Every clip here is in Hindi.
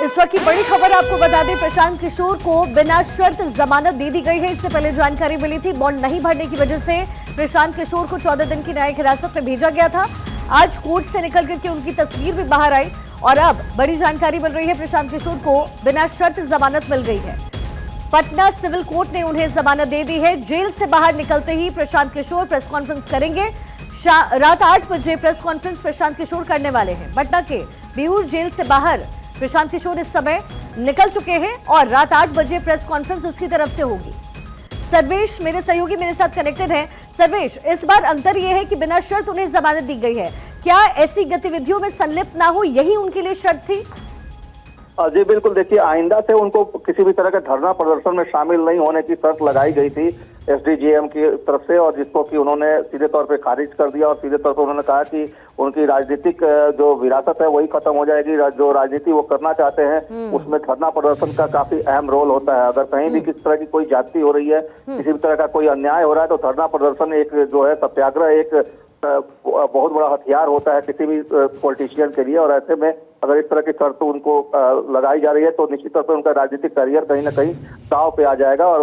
इस वक्त की बड़ी खबर आपको बता दें, प्रशांत किशोर को बिना शर्त जमानत दे दी गई है। इससे पहले जानकारी मिली थी बॉन्ड नहीं भरने की वजह से प्रशांत किशोर को 14 दिन की न्यायिक हिरासत में भेजा गया था। आज कोर्ट से निकल करके उनकी तस्वीर भी बाहर आई और अब बड़ी जानकारी मिल रही है, प्रशांत किशोर को बिना शर्त जमानत मिल गई है। पटना सिविल कोर्ट ने उन्हें जमानत दे दी है। जेल से बाहर निकलते ही प्रशांत किशोर प्रेस कॉन्फ्रेंस करेंगे। रात 8 बजे प्रेस कॉन्फ्रेंस प्रशांत किशोर करने वाले हैं। पटना के बेऊर जेल से बाहर प्रशांत किशोर इस समय निकल चुके हैं और रात 8 बजे प्रेस कॉन्फ्रेंस उसकी तरफ से होगी। सर्वेश मेरे सहयोगी मेरे साथ कनेक्टेड है। सर्वेश, इस बार अंतर यह है कि बिना शर्त उन्हें जमानत दी गई है। क्या ऐसी गतिविधियों में संलिप्त ना हो, यही उनके लिए शर्त थी? जी बिल्कुल, देखिए आइंदा से उनको किसी भी तरह के धरना प्रदर्शन में शामिल नहीं होने की शर्त लगाई गई थी एसडीजेएम की तरफ से, और जिसको कि उन्होंने सीधे तौर पे खारिज कर दिया और सीधे तौर पे उन्होंने कहा कि उनकी राजनीतिक जो विरासत है वही खत्म हो जाएगी। जो राजनीति वो करना चाहते हैं उसमें धरना प्रदर्शन का काफी अहम रोल होता है। अगर कहीं भी किसी तरह की कोई ज्यादती हो रही है, किसी भी तरह का कोई अन्याय हो रहा है, तो धरना प्रदर्शन एक जो है सत्याग्रह एक बहुत बड़ा हथियार होता है किसी भी पॉलिटिशियन के लिए। और ऐसे में अगर इस तरह की शर्त उनको लगाई जा रही है तो निश्चित तौर पर उनका राजनीतिक करियर कहीं ना कहीं दांव पे आ जाएगा। और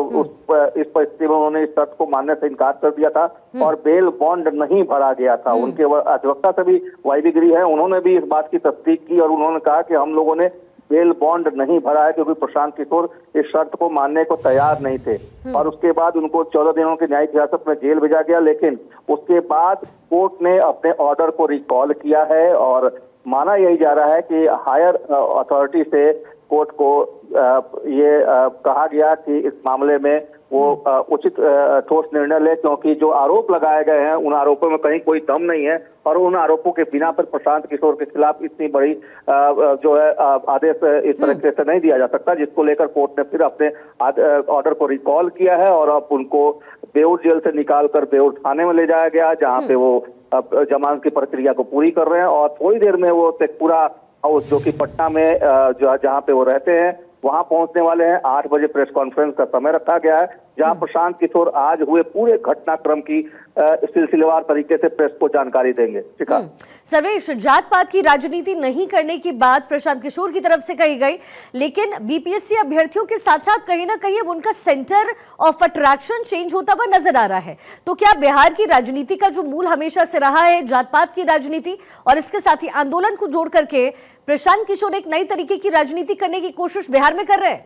इस परिस्थिति में उन्होंने इस शर्त को मानने से इनकार कर दिया था और बेल बॉन्ड नहीं भरा गया था। उनके अधिवक्ता से भी वाइबीगिरी है, उन्होंने भी इस बात की तस्दीक की और उन्होंने कहा कि हम लोगों ने बेल बॉन्ड नहीं भरा है क्योंकि प्रशांत किशोर इस शर्त को मानने को तैयार नहीं थे। और उसके बाद उनको 14 दिनों की न्यायिक हिरासत में जेल भेजा गया, लेकिन उसके बाद कोर्ट ने अपने ऑर्डर को रिकॉल किया है और माना यही जा रहा है कि हायर अथॉरिटी से कोर्ट को ये कहा गया कि इस मामले में वो उचित ठोस निर्णय ले, क्योंकि जो आरोप लगाए गए हैं उन आरोपों में कहीं कोई दम नहीं है और उन आरोपों के बिना पर प्रशांत किशोर के खिलाफ इतनी बड़ी जो है आदेश इस तरीके से नहीं दिया जा सकता, जिसको लेकर कोर्ट ने फिर अपने ऑर्डर को रिकॉल किया है और अब उनको बेऊर जेल से निकाल कर बेऊर थाने में ले जाया गया, जहाँ पे वो जमानत की प्रक्रिया को पूरी कर रहे हैं। और थोड़ी देर में वो तेजपुरा हाउस जो कि पटना में जहाँ पे वो रहते हैं वहां पहुंचने वाले हैं। 8 बजे प्रेस कॉन्फ्रेंस का समय रखा गया है, जहां प्रशांत किशोर आज हुए पूरे घटनाक्रम की सिलसिलेवार तरीके से प्रेस को जानकारी देंगे। ठीक है सर्वेश, जात पात की राजनीति नहीं करने की बात प्रशांत किशोर की तरफ से कही गई, लेकिन बीपीएससी अभ्यर्थियों के साथ साथ कहीं ना कहीं अब उनका सेंटर ऑफ अट्रैक्शन चेंज होता हुआ नजर आ रहा है। तो क्या बिहार की राजनीति का जो मूल हमेशा से रहा है जात पात की राजनीति और इसके साथ ही आंदोलन को जोड़ करके प्रशांत किशोर एक नई तरीके की राजनीति करने की कोशिश बिहार में कर रहे हैं?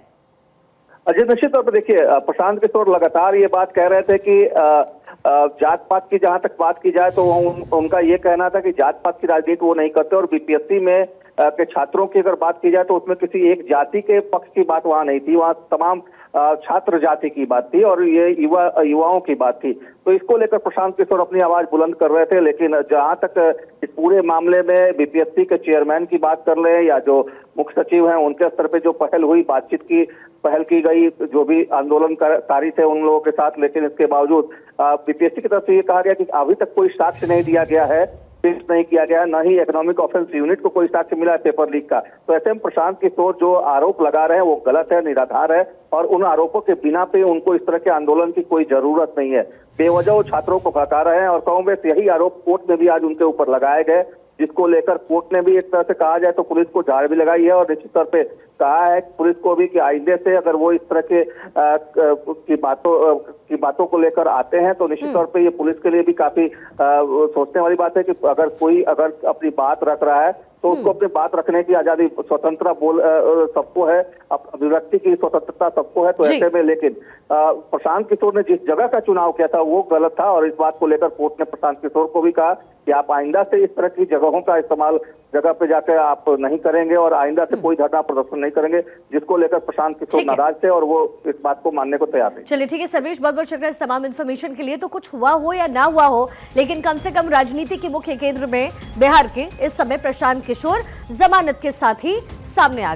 अजय, निश्चित तौर पर देखिए प्रशांत किशोर लगातार ये बात कह रहे थे कि जात पात की जहां तक बात की जाए तो उनका ये कहना था कि जात पात की राजनीति वो नहीं करते। और बीपीएससी में के छात्रों की अगर बात की जाए तो उसमें किसी एक जाति के पक्ष की बात वहां नहीं थी, वहां तमाम छात्र जाति की बात थी और ये युवाओं की बात थी। तो इसको लेकर प्रशांत किशोर अपनी आवाज बुलंद कर रहे थे। लेकिन जहां तक इस पूरे मामले में बीपीएससी के चेयरमैन की बात कर ले या जो मुख्य सचिव हैं उनके स्तर पे जो पहल हुई, बातचीत की पहल की गई, जो भी आंदोलनकारी थे उन लोगों के साथ, लेकिन इसके बावजूद बीपीएससी की तरफ से ये कहा गया कि अभी तक कोई साक्ष्य नहीं दिया गया है, पेश नहीं किया गया, न ही इकोनॉमिक ऑफेंस यूनिट को कोई साक्ष्य मिला है पेपर लीक का। तो ऐसे में प्रशांत किशोर जो आरोप लगा रहे हैं वो गलत है, निराधार है और उन आरोपों के बिना पे उनको इस तरह के आंदोलन की कोई जरूरत नहीं है। बेवजह वो छात्रों को भड़का रहे हैं और कांग्रेस यही आरोप कोर्ट में भी आज उनके ऊपर लगाए गए, जिसको लेकर कोर्ट ने भी एक तरह से कहा जाए तो पुलिस को झाड़ भी लगाई है और निश्चित तौर पे कहा है पुलिस को भी कि आइंदे से अगर वो इस तरह के की बातों को लेकर आते हैं तो निश्चित तौर पे ये पुलिस के लिए भी काफी सोचने वाली बात है कि अगर अपनी बात रख रहा है तो उसको अपनी बात रखने की आजादी, स्वतंत्रता सबको है, अभिव्यक्ति की स्वतंत्रता सबको है। तो ऐसे में लेकिन प्रशांत किशोर ने जिस जगह का चुनाव किया था वो गलत था और इस बात को लेकर कोर्ट ने प्रशांत किशोर को भी कहा कि आप आइंदा से इस तरह की जगहों का इस्तेमाल जगह पे जाकर आप नहीं करेंगे और आइंदा से कोई धरना प्रदर्शन नहीं करेंगे, जिसको लेकर प्रशांत किशोर नाराज थे और वो इस बात को मानने को तैयार नहीं। चलिए ठीक है सर्वेश, बहुत बहुत शुक्रिया इस तमाम इन्फॉर्मेशन के लिए। तो कुछ हुआ हो या ना हुआ हो, लेकिन कम से कम राजनीति के मुख्य केंद्र में बिहार के इस समय प्रशांत किशोर जमानत के साथ ही सामने आ